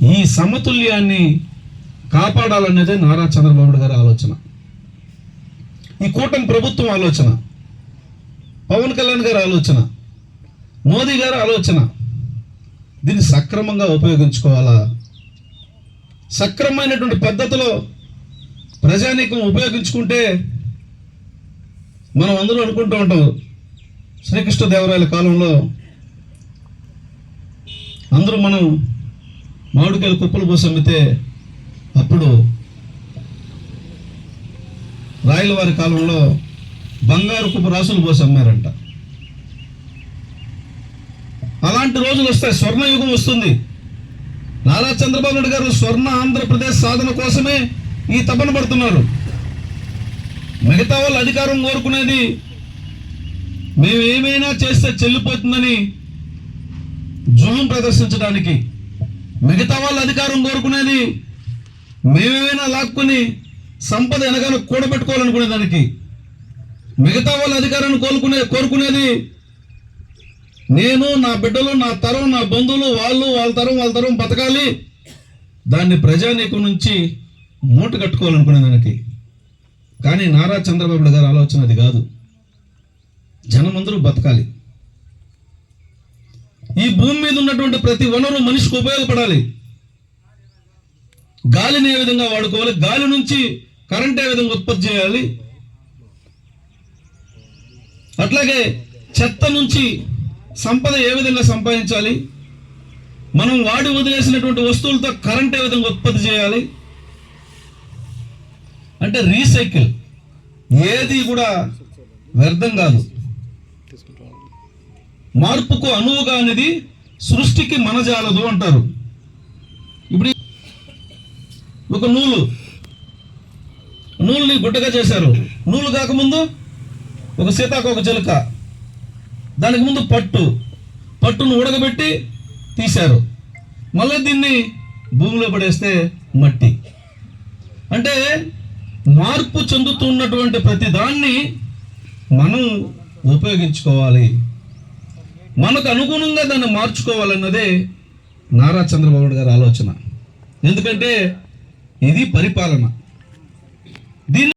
ఈ సమతుల్యాన్ని కాపాడాలనేదే నారా చంద్రబాబు గారి ఆలోచన, ఈ కూటమి ప్రభుత్వం ఆలోచన, పవన్ కళ్యాణ్ గారి ఆలోచన, మోదీ గారి ఆలోచన. దీన్ని సక్రమంగా ఉపయోగించుకోవాలా, సక్రమమైనటువంటి పద్ధతిలో ప్రజానీకం ఉపయోగించుకుంటే మనం అందరూ అనుకుంటూ ఉంటాం, శ్రీకృష్ణదేవరాయల కాలంలో అందరూ మనం మామిడికాయలు కుప్పలు పోసి అమ్మితే అప్పుడు రాయల వారి కాలంలో బంగారు కుప్ప రాసులు పోసి అమ్మారంట. అలాంటి రోజులు వస్తాయి, స్వర్ణయుగం వస్తుంది. నారా చంద్రబాబు నాయుడు గారు స్వర్ణ ఆంధ్రప్రదేశ్ సాధన కోసమే ఈ తపన పడుతున్నారు. మిగతా వాళ్ళు అధికారం కోరుకునేది మేము ఏమైనా చేస్తే చెల్లిపోతుందని జులుం ప్రదర్శించడానికి, మిగతా వాళ్ళు అధికారం కోరుకునేది మేమేమైనా లాక్కుని సంపద ఎనగానే కూడబెట్టుకోవాలనుకునే దానికి, మిగతా వాళ్ళ అధికారాన్ని కోరుకునేది నేను, నా బిడ్డలు, నా తరం, నా బంధువులు, వాళ్ళ తరం బతకాలి, దాన్ని ప్రజానీకం నుంచి మూట కట్టుకోవాలనుకునే దానికి. కానీ నారా చంద్రబాబు గారి ఆలోచన అది కాదు. జనమందరూ బతకాలి, ఈ భూమి మీద ఉన్నటువంటి ప్రతి వనరు మనిషికి ఉపయోగపడాలి. గాలిని ఏ విధంగా వాడుకోవాలి, గాలి నుంచి కరెంట్ ఏ విధంగా ఉత్పత్తి చేయాలి, అట్లాగే చెత్త నుంచి సంపద ఏ విధంగా సంపాదించాలి, మనం వాడి వదిలేసినటువంటి వస్తువులతో కరెంట్ ఏ విధంగా ఉత్పత్తి చేయాలి, అంటే రీసైకిల్ ఏది కూడా వ్యర్థం కాదు. మార్పుకు అనువుగా అనేది సృష్టికి మనజాలదు అంటారు. ఇప్పుడు ఒక నూలుని గుడ్డగా చేశారు. నూలు కాకముందు ఒక సీతాకోక చిలుక, దానికి ముందు పట్టును ఉడకబెట్టి తీశారు, మళ్ళీ దీన్ని భూమిలో పడేస్తే మట్టి. అంటే మార్పు చెందుతున్నటువంటి ప్రతి దాన్ని మనం ఉపయోగించుకోవాలి, మనకు అనుగుణంగా దాన్ని మార్చుకోవాలన్నదే నారా చంద్రబాబు గారి ఆలోచన. ఎందుకంటే ఇది పరిపాలన.